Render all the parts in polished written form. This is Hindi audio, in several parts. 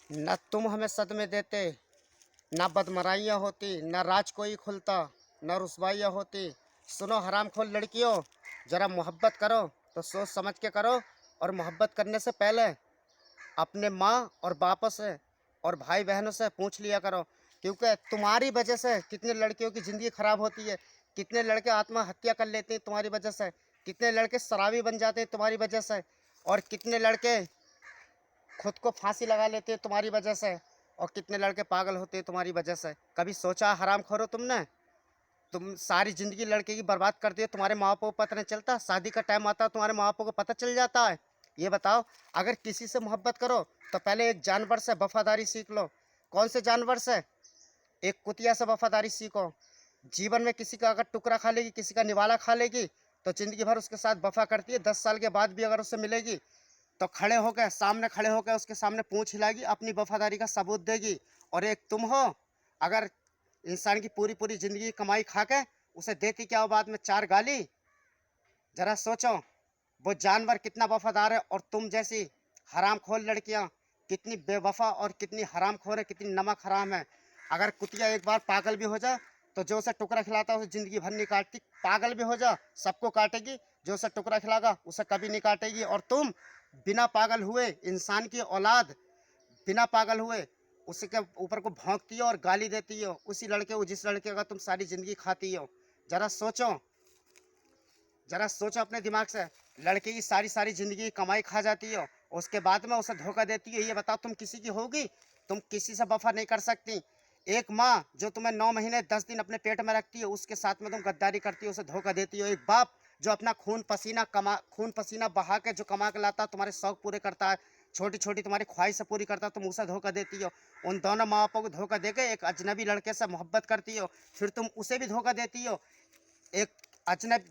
न तुम हमें सदमे देते, न बदमराइयाँ होती, न राज कोई खुलता, न रुसवाइयाँ होती। सुनो हरामखोर लड़कियों, ज़रा मोहब्बत करो तो सोच समझ के करो, और मोहब्बत करने से पहले अपने माँ और बापों से और भाई बहनों से पूछ लिया करो, क्योंकि तुम्हारी वजह से कितने लड़कियों की ज़िंदगी ख़राब होती है। कितने लड़के आत्महत्या कर लेते हैं तुम्हारी वजह से, कितने लड़के शराबी बन जाते हैं तुम्हारी वजह से, और कितने लड़के खुद को फांसी लगा लेते हैं तुम्हारी वजह से, और कितने लड़के पागल होते हैं तुम्हारी वजह से। कभी सोचा हरामखोरो तुमने? तुम सारी ज़िंदगी लड़के की बर्बाद कर दिए, तुम्हारे माँ बापों को पता नहीं चलता? शादी का टाइम आता है तुम्हारे माँ बापों को पता चल जाता है? ये बताओ, अगर किसी से मोहब्बत करो तो पहले एक जानवर से वफादारी सीख लो। कौन से जानवर से? एक कुतिया से वफादारी सीखो। जीवन में किसी का अगर टुकड़ा खा लेगी, किसी का निवाला खा लेगी, तो ज़िंदगी भर उसके साथ वफा करती है। 10 साल के बाद भी अगर उससे मिलेगी तो खड़े होकर, सामने खड़े होकर उसके सामने पूंछ हिलाएगी, अपनी वफादारी का सबूत देगी। और एक तुम हो, अगर इंसान की पूरी पूरी ज़िंदगी की कमाई खा के उसे देती क्या हो बाद में 4 गाली? जरा सोचो, वो जानवर कितना वफादार है, और तुम जैसी हरामखोर लड़कियां कितनी बेवफा और कितनी हरामखोर है, कितनी नमक हराम है। अगर कुतिया एक बार पागल भी हो जा तो जो उसे टुकड़ा खिलाता है उसे ज़िंदगी भर नहीं काटती। पागल भी हो जा सबको काटेगी, जो उसे टुकड़ा खिलागा उसे कभी नहीं काटेगी। और तुम बिना पागल हुए, इंसान की औलाद बिना पागल हुए उसके ऊपर को भौंकती हो और गाली देती हो, उसी लड़के को जिस लड़के का तुम सारी ज़िंदगी खाती हो। जरा सोचो, जरा सोचो अपने दिमाग से। लड़के की सारी सारी ज़िंदगी की कमाई खा जाती हो, उसके बाद में उसे धोखा देती है। ये बताओ तुम किसी की होगी? तुम किसी से वफा नहीं कर सकती। एक माँ जो तुम्हें 9 महीने 10 दिन अपने पेट में रखती है, उसके साथ में तुम गद्दारी करती हो, उसे धोखा देती हो। एक बाप जो अपना खून पसीना बहा के जो कमा के लाता है, तुम्हारे शौक पूरे करता है, छोटी छोटी तुम्हारी ख्वाहिशें पूरी करता है, तुम उसे धोखा देती हो। उन दोनों माँ बापों को धोखा देके एक अजनबी लड़के से मोहब्बत करती हो, फिर तुम उसे भी धोखा देती हो। एक अजनब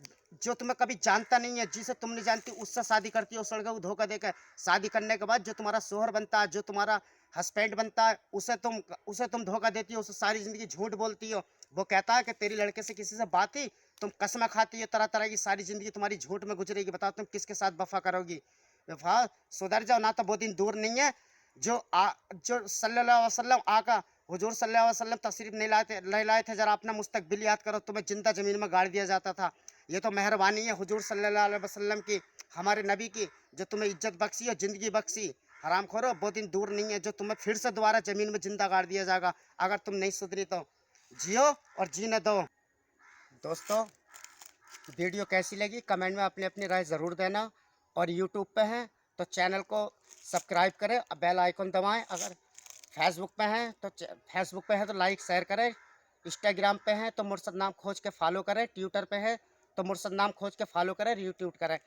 जो तुम्हें कभी जानता नहीं है, जिसे तुम नहीं जानती, उससे शादी करती है उस लड़के को धोखा देकर। शादी करने के बाद जो तुम्हारा शोहर बनता है, जो तुम्हारा हस्बैंड बनता है, उसे तुम धोखा देती हो, उसे सारी जिंदगी झूठ बोलती हो। वो कहता है कि तेरी लड़के से किसी से बात ही, तुम कसम खाती हो तरह तरह की, सारी जिंदगी तुम्हारी झूठ में गुजरेगी। बताओ तुम किसके साथ वफा करोगी? वफा सुधर जाओ, ना तो वो दिन दूर नहीं है जो जो सल्लल्लाहु अलैहि वसल्लम आका हुजूर सल्लल्लाहु अलैहि वसल्लम तशरीफ नहीं लाए थे। जरा अपना मुस्तकबिल याद करो, तुम्हें जिंदा जमीन में गाड़ दिया जाता था। ये तो मेहरबानी है हुजूर सल्लल्लाहु अलैहि वसल्लम की, हमारे नबी की, जो तुम्हें इज्जत बख्शी और ज़िंदगी बख्शी। हरामखोरो, वो दिन दूर नहीं है जो तुम्हें फिर से दोबारा ज़मीन में जिंदा गाड़ दिया जाएगा, अगर तुम नहीं सुधरी तो। जियो और जीने दो। दोस्तों, वीडियो कैसी लगी कमेंट में अपनी अपनी राय ज़रूर देना। और यूट्यूब पे हैं तो चैनल को सब्सक्राइब करें, बेल आइकन दबाएं। अगर फेसबुक पे हैं तो लाइक शेयर करें। इंस्टाग्राम पे हैं तो मुर्शद नाम खोज के फॉलो करें। ट्विटर पे है तो मुर्शद नाम खोज के फॉलो करें, रीट्वीट करें।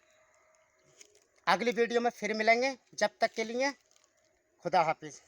अगली वीडियो में फिर मिलेंगे, जब तक के लिए खुदा हाफिज़।